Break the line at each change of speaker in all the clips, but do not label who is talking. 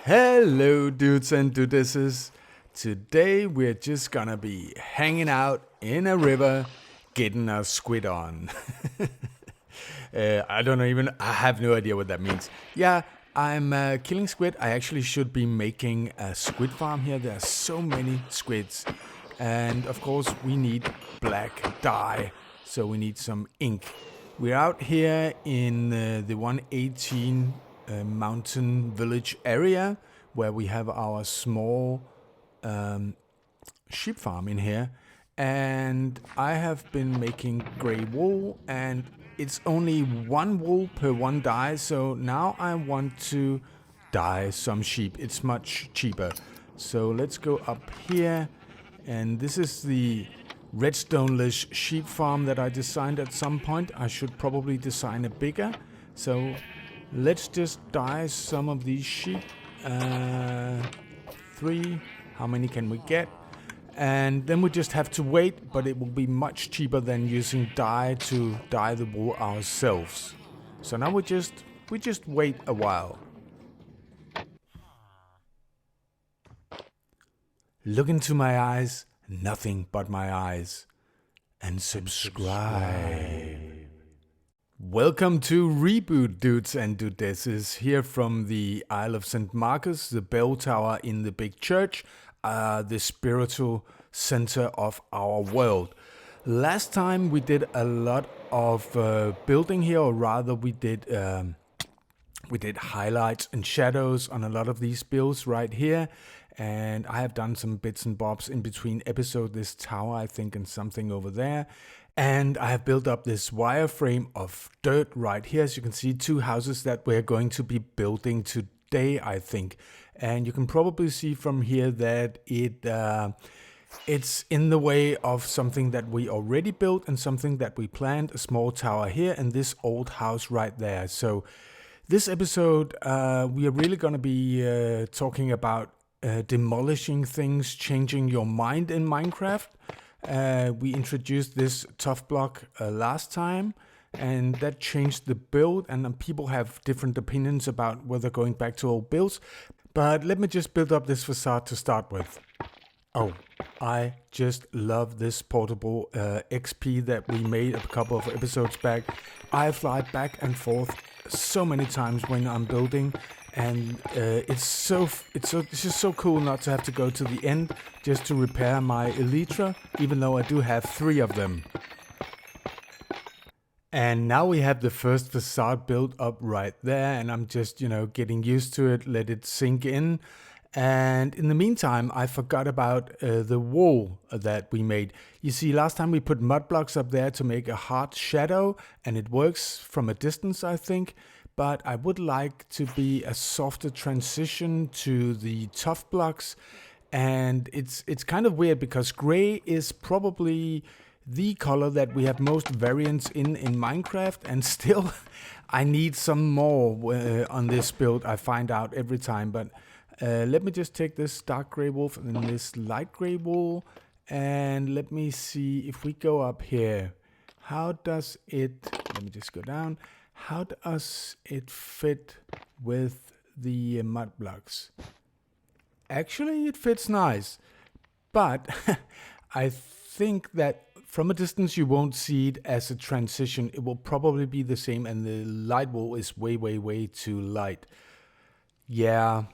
Hello dudes and dudesses. Today we're just gonna be hanging out in a river getting a squid on. I have no idea what that means. Yeah, I'm killing squid. I actually should be making a squid farm here. There are so many squids. And of course we need black dye, so we need some ink. We're out here in the 118 mountain village area where we have our small sheep farm in here, and I have been making gray wool, and it's only one wool per one dye, so now I want to dye some sheep. It's much cheaper. So let's go up here, and this is the redstone-less sheep farm that I designed at some point. I should probably design a bigger. So let's just dye some of these sheep. 3. How many can we get? And then we just have to wait, but it will be much cheaper than using dye to dye the wool ourselves. So now we just wait a while. Look into my eyes, nothing but my eyes, and subscribe. Welcome to Reboot, dudes and dudesses, here from the Isle of St. Marcus, the bell tower in the big church, the spiritual center of our world. Last time we did a lot of building here, or rather we did highlights and shadows on a lot of these builds right here. And I have done some bits and bobs in between episodes, this tower I think, and something over there. And I have built up this wireframe of dirt right here. As you can see, 2 houses that we're going to be building today, I think. And you can probably see from here that it's in the way of something that we already built and something that we planned. A small tower here and this old house right there. So this episode, we are really going to be talking about demolishing things, changing your mind in Minecraft. We introduced this tough block last time, and that changed the build, and people have different opinions about whether going back to old builds. But let me just build up this facade to start with. Oh, I just love this portable XP that we made a couple of episodes back. I fly back and forth so many times when I'm building, and it's just so cool not to have to go to the end just to repair my elytra, even though I do have 3 of them. And now we have the first facade built up right there, and I'm just, getting used to it, let it sink in. And in the meantime, I forgot about the wall that we made. You see, last time we put mud blocks up there to make a hard shadow, and it works from a distance, I think. But I would like to be a softer transition to the tough blocks. And it's kind of weird because gray is probably the color that we have most variants in Minecraft, and still I need some more on this build, I find out every time. But let me just take this dark gray wool and this light gray wool, and let me see if we go up here. How does it, let me just go down. How does it fit with the mud blocks? Actually, it fits nice, but I think that from a distance you won't see it as a transition. It will probably be the same, and the light wool is way too light. Yeah,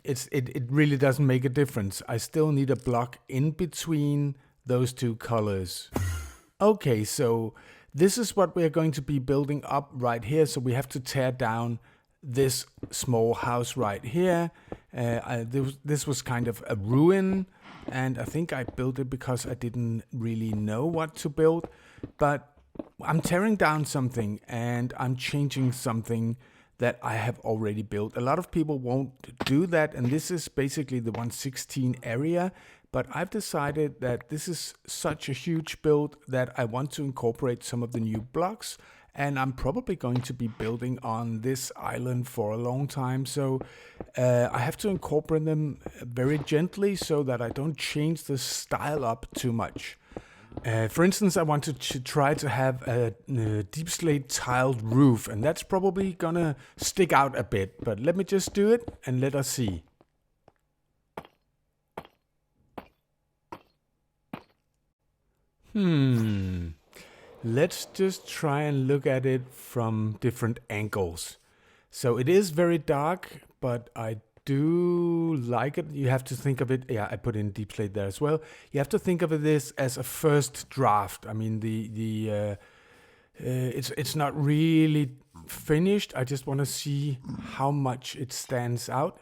it really doesn't make a difference. I still need a block in between those 2 colors. Okay, so this is what we're going to be building up right here. So we have to tear down this small house right here. This was kind of a ruin, and I think I built it because I didn't really know what to build. But I'm tearing down something, and I'm changing something that I have already built. A lot of people won't do that, and this is basically the 116 area. But I've decided that this is such a huge build that I want to incorporate some of the new blocks, and I'm probably going to be building on this island for a long time. So I have to incorporate them very gently so that I don't change the style up too much. For instance, I want to try to have a deep slate tiled roof, and that's probably gonna stick out a bit, but let me just do it and let us see. Let's just try and look at it from different angles. So it is very dark, but I do like it. You have to think of it. Yeah, I put in deep slate there as well. You have to think of this as a first draft. I mean, it's not really finished. I just want to see how much it stands out.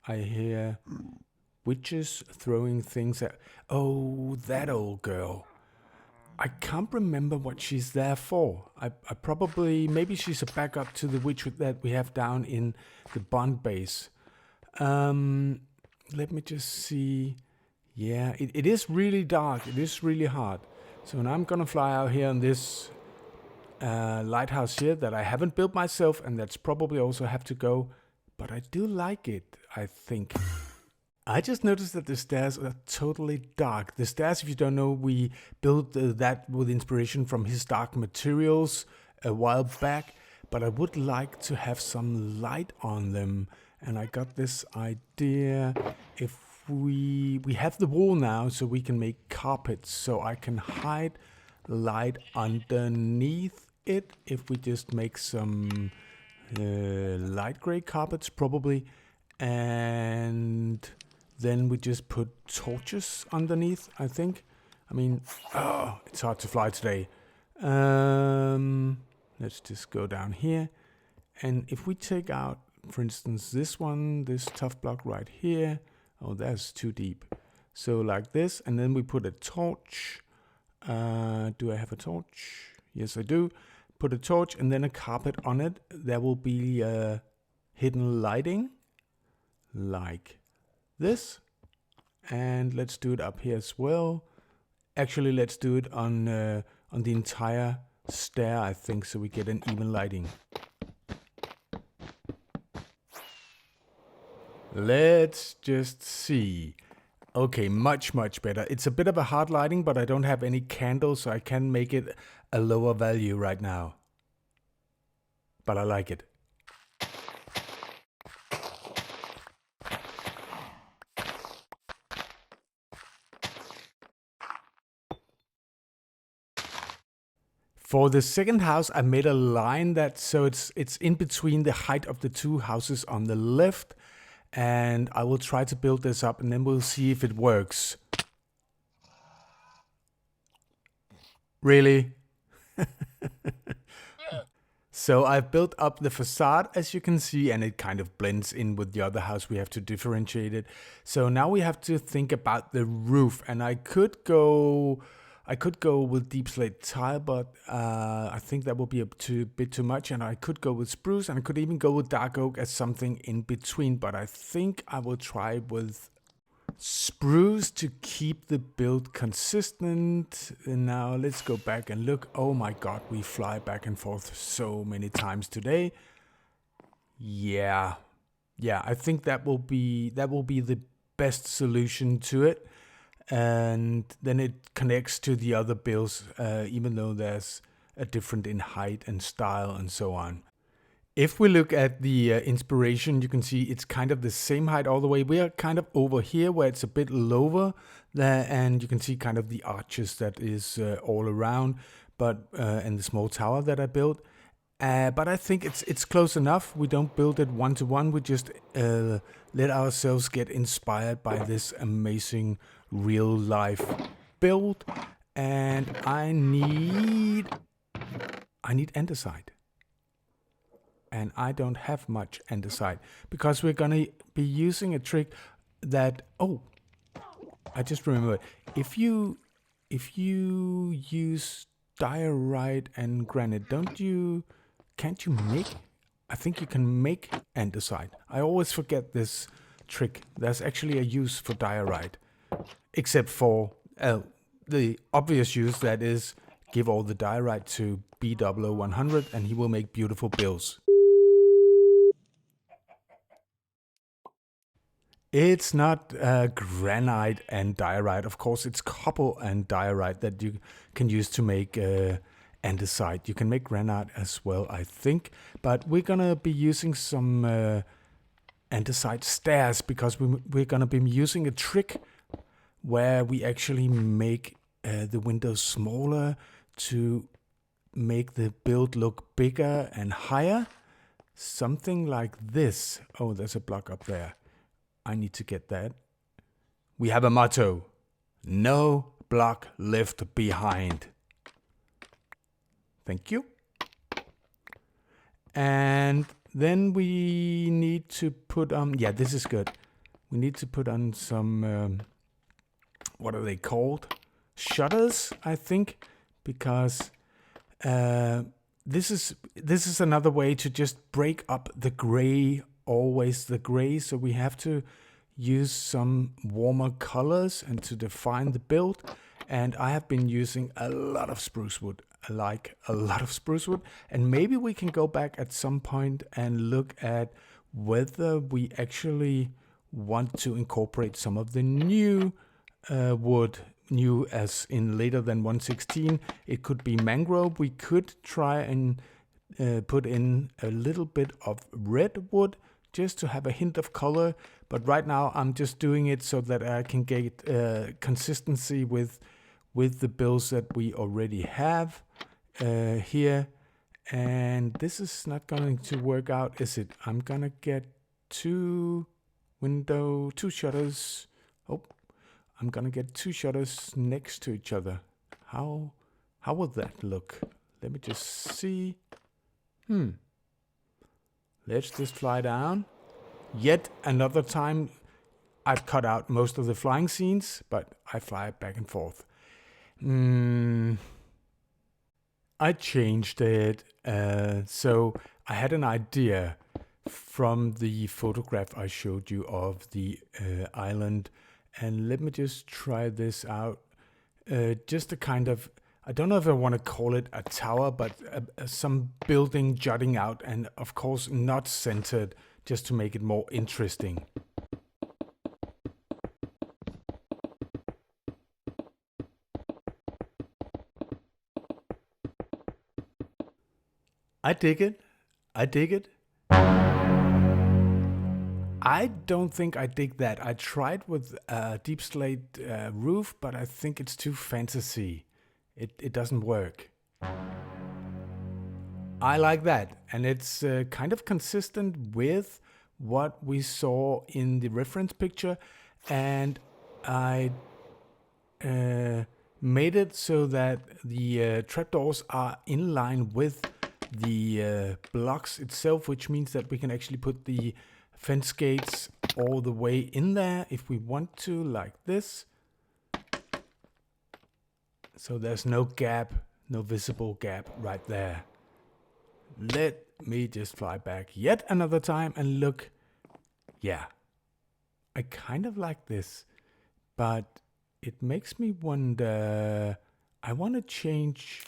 I hear witches throwing things at. Oh, that old girl. I can't remember what she's there for. I probably, maybe she's a backup to the witch that we have down in the bond base. Let me just see. Yeah, it is really dark. It is really hard. So now I'm gonna fly out here on this lighthouse here that I haven't built myself, and that's probably also have to go. But I do like it, I think. I just noticed that the stairs are totally dark. The stairs, if you don't know, we built that with inspiration from his dark materials a while back, but I would like to have some light on them. And I got this idea. If we have the wall now, so we can make carpets, so I can hide light underneath it. If we just make some light gray carpets, probably, and then we just put torches underneath, I think. I mean, oh, it's hard to fly today. Let's just go down here. And if we take out, for instance, this one, this tough block right here. Oh, that's too deep. So like this, and then we put a torch. Do I have a torch? Yes, I do. Put a torch and then a carpet on it. There will be hidden lighting. Like this, and let's do it up here as well. Actually, let's do it on the entire stair, I think, so we get an even lighting. Let's just see. Okay, much better. It's a bit of a hard lighting, but I don't have any candles, so I can make it a lower value right now. But I like it. For the second house, I made a line that so it's in between the height of the two houses on the left, and I will try to build this up, and then we'll see if it works. Really? So I've built up the facade, as you can see, and it kind of blends in with the other house. We have to differentiate it. So now we have to think about the roof, and I could go with deep slate tile, but I think that will be a bit too much. And I could go with spruce, and I could even go with dark oak as something in between. But I think I will try with spruce to keep the build consistent. And now let's go back and look. Oh my god, we fly back and forth so many times today. Yeah, I think that will be the best solution to it. And then it connects to the other builds, even though there's a different in height and style and so on. If we look at the inspiration, you can see it's kind of the same height all the way. We are kind of over here where it's a bit lower there, and you can see kind of the arches that is all around, but and the small tower that I built. But I think it's close enough. We don't build it one to one. We just let ourselves get inspired by this amazing real life build. And I need andesite. And I don't have much andesite because we're gonna be using a trick that, oh, I just remembered. If you use diorite and granite, can't you make? I think you can make andesite. I always forget this trick. There's actually a use for diorite, except for the obvious use, that is give all the diorite to B00-100 and he will make beautiful builds. It's not granite and diorite. Of course, it's copper and diorite that you can use to make andesite. You can make granite as well, I think. But we're going to be using some andesite stairs because we're going to be using a trick where we actually make the windows smaller to make the build look bigger and higher. Something like this. Oh, there's a block up there. I need to get that. We have a motto. No block left behind. Thank you. And then we need to put on... Yeah, this is good. We need to put on some... what are they called? Shutters, I think. Because this is another way to just break up the gray. Always the gray. So we have to use some warmer colors and to define the build. And I have been using a lot of spruce wood. I like a lot of spruce wood. And maybe we can go back at some point and look at whether we actually want to incorporate some of the new wood. New as in later than 116. It could be mangrove. We could try and put in a little bit of red wood just to have a hint of color. But right now I'm just doing it so that I can get consistency with the builds that we already have here. And this is not going to work out, is it? I'm gonna get two shutters. Oh, I'm gonna get two shutters next to each other. How would that look? Let me just see. Let's just fly down. Yet another time I've cut out most of the flying scenes, but I fly back and forth. I changed it. So I had an idea from the photograph I showed you of the island. And let me just try this out. Just a kind of, I don't know if I want to call it a tower, but some building jutting out and of course not centered, just to make it more interesting. I dig it. I dig it. I don't think I dig that. I tried with a deep slate roof, but I think it's too fantasy. It doesn't work. I like that. And it's kind of consistent with what we saw in the reference picture. And I made it so that the trapdoors are in line with the blocks itself, which means that we can actually put the fence gates all the way in there if we want to, like this. So there's no gap, no visible gap right there. Let me just fly back yet another time and look. Yeah, I kind of like this, but it makes me wonder. I want to change.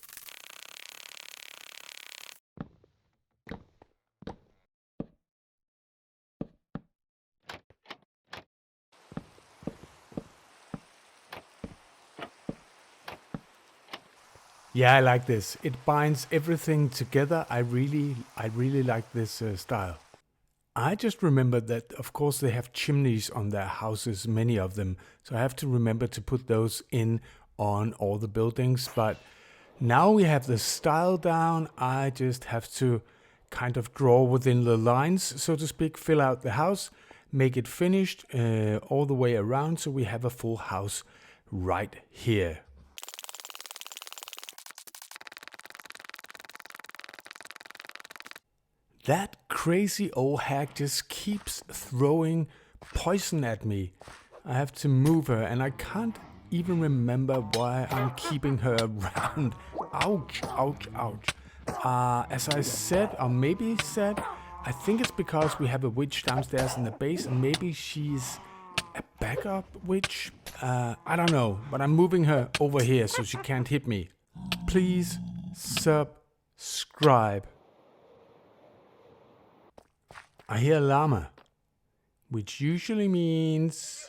Yeah, I like this. It binds everything together. I really like this style. I just remembered that, of course, they have chimneys on their houses, many of them. So I have to remember to put those in on all the buildings. But now we have the style down. I just have to kind of draw within the lines, so to speak, fill out the house, make it finished all the way around. So we have a full house right here. That crazy old hag just keeps throwing poison at me. I have to move her and I can't even remember why I'm keeping her around. Ouch, ouch, ouch. As I said, or maybe said, I think it's because we have a witch downstairs in the base and maybe she's a backup witch. I don't know, but I'm moving her over here so she can't hit me. Please subscribe. I hear a llama. which usually means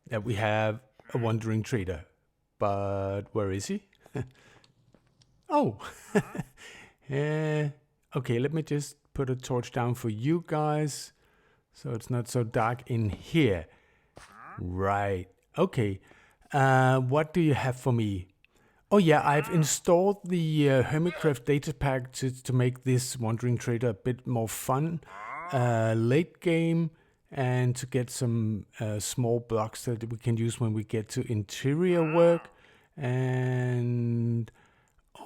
that we have a wandering trader. But where is he? Oh, okay, let me just put a torch down for you guys so it's not so dark in here. Right, okay. What do you have for me? Oh yeah, I've installed the Hermitcraft data pack to make this Wandering Trader a bit more fun late game, and to get some small blocks that we can use when we get to interior work. And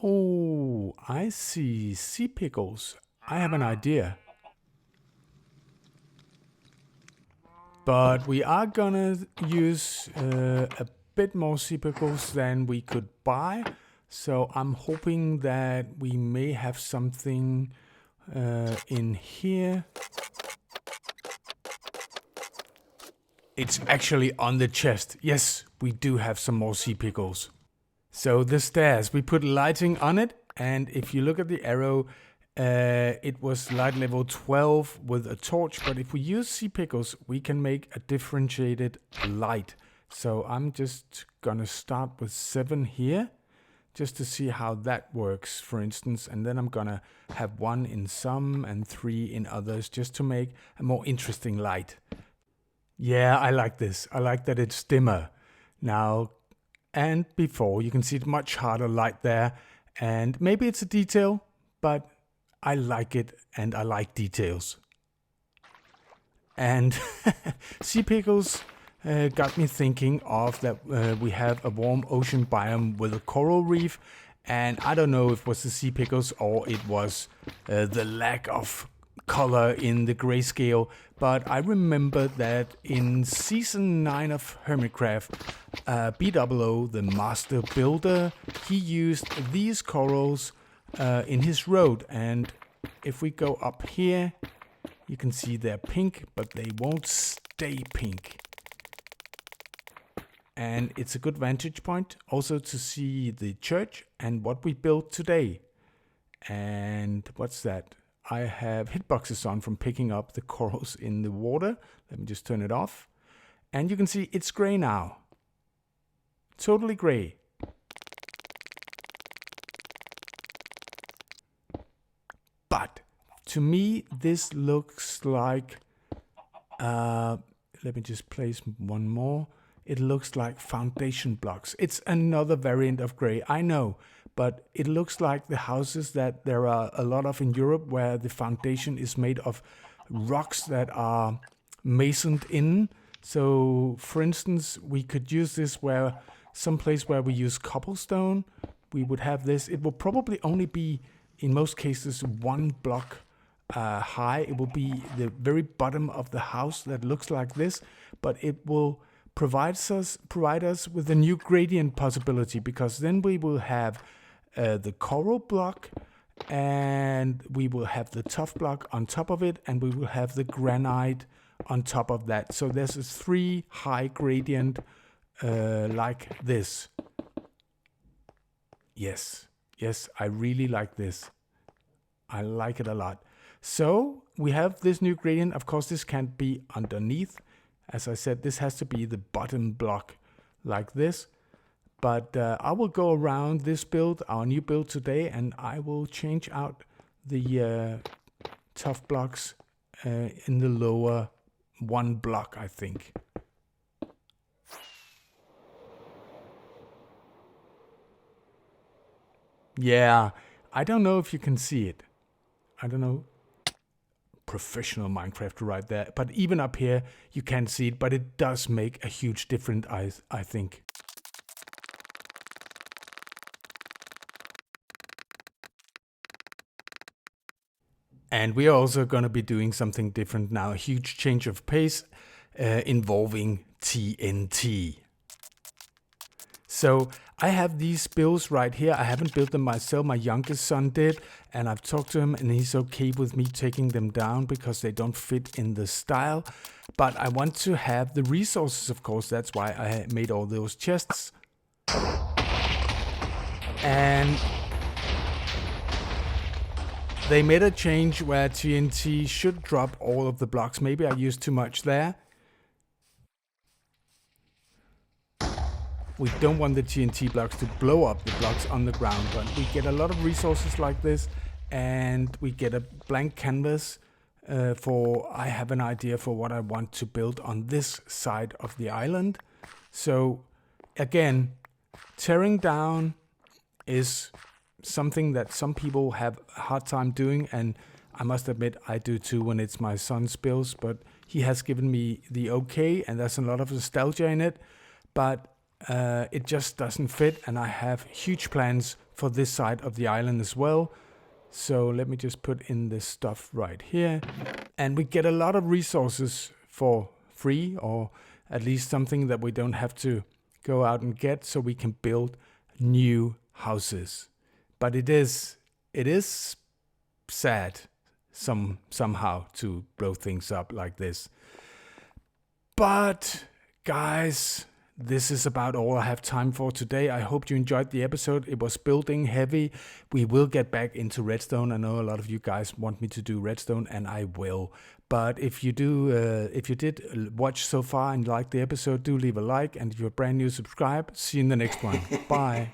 oh, I see sea pickles. I have an idea. But we are gonna use a bit more sea pickles than we could buy. So I'm hoping that we may have something in here. It's actually on the chest. Yes, we do have some more sea pickles. So the stairs, we put lighting on it. And if you look at the arrow, it was light level 12 with a torch. But if we use sea pickles, we can make a differentiated light. So I'm just gonna start with 7 here, just to see how that works, for instance. And then I'm gonna have 1 in some and 3 in others, just to make a more interesting light. Yeah, I like this. I like that it's dimmer now and before. You can see it much harder light there. And maybe it's a detail, but I like it, and I like details. And sea pickles got me thinking of that we have a warm ocean biome with a coral reef, and I don't know if it was the sea pickles or it was the lack of color in the grayscale, but I remember that in season 9 of Hermitcraft, BOO, the master builder, he used these corals in his road. And if we go up here, you can see they're pink, but they won't stay pink. And it's a good vantage point also to see the church and what we built today. And what's that? I have hitboxes on from picking up the corals in the water. Let me just turn it off. And you can see it's gray now. Totally gray. But to me, this looks like, let me just place one more. It looks like foundation blocks. It's another variant of gray, I know, but it looks like the houses that there are a lot of in Europe, where the foundation is made of rocks that are masoned in. So for instance, we could use this where someplace where we use cobblestone, we would have this. It will probably only be, in most cases, 1 block high. It will be the very bottom of the house that looks like this, but it will provide us with a new gradient possibility, because then we will have the coral block, and we will have the tough block on top of it, and we will have the granite on top of that. So there's a 3 high gradient like this. Yes, I really like this. I like it a lot. So we have this new gradient. Of course, this can't be underneath. As I said, this has to be the bottom block like this. But I will go around this build, our new build today, and I will change out the tough blocks in the lower 1 block, I think. Yeah, I don't know if you can see it. I don't know. Professional Minecraft right there. But even up here, you can't see it, but it does make a huge difference, I think. And we are also going to be doing something different now, a huge change of pace involving TNT. So I have these builds right here. I haven't built them myself. My youngest son did, and I've talked to him, and he's okay with me taking them down because they don't fit in the style. But I want to have the resources, of course. That's why I made all those chests. And They made a change where TNT should drop all of the blocks. Maybe I used too much there. We don't want the TNT blocks to blow up the blocks on the ground, but we get a lot of resources like this, and we get a blank canvas I have an idea for what I want to build on this side of the island. So again, tearing down is something that some people have a hard time doing, and I must admit I do too when it's my son's builds, but he has given me the okay, and there's a lot of nostalgia in it, but it just doesn't fit, and I have huge plans for this side of the island as well. So let me just put in this stuff right here, and we get a lot of resources for free, or at least something that we don't have to go out and get, so we can build new houses. But it is sad somehow to blow things up like this. But guys, this is about all I have time for today. I hope you enjoyed the episode. It was building heavy. We will get back into redstone. I know a lot of you guys want me to do redstone, and I will. But if you did watch so far and like the episode, do leave a like. And if you're brand new, subscribe. See you in the next one. Bye.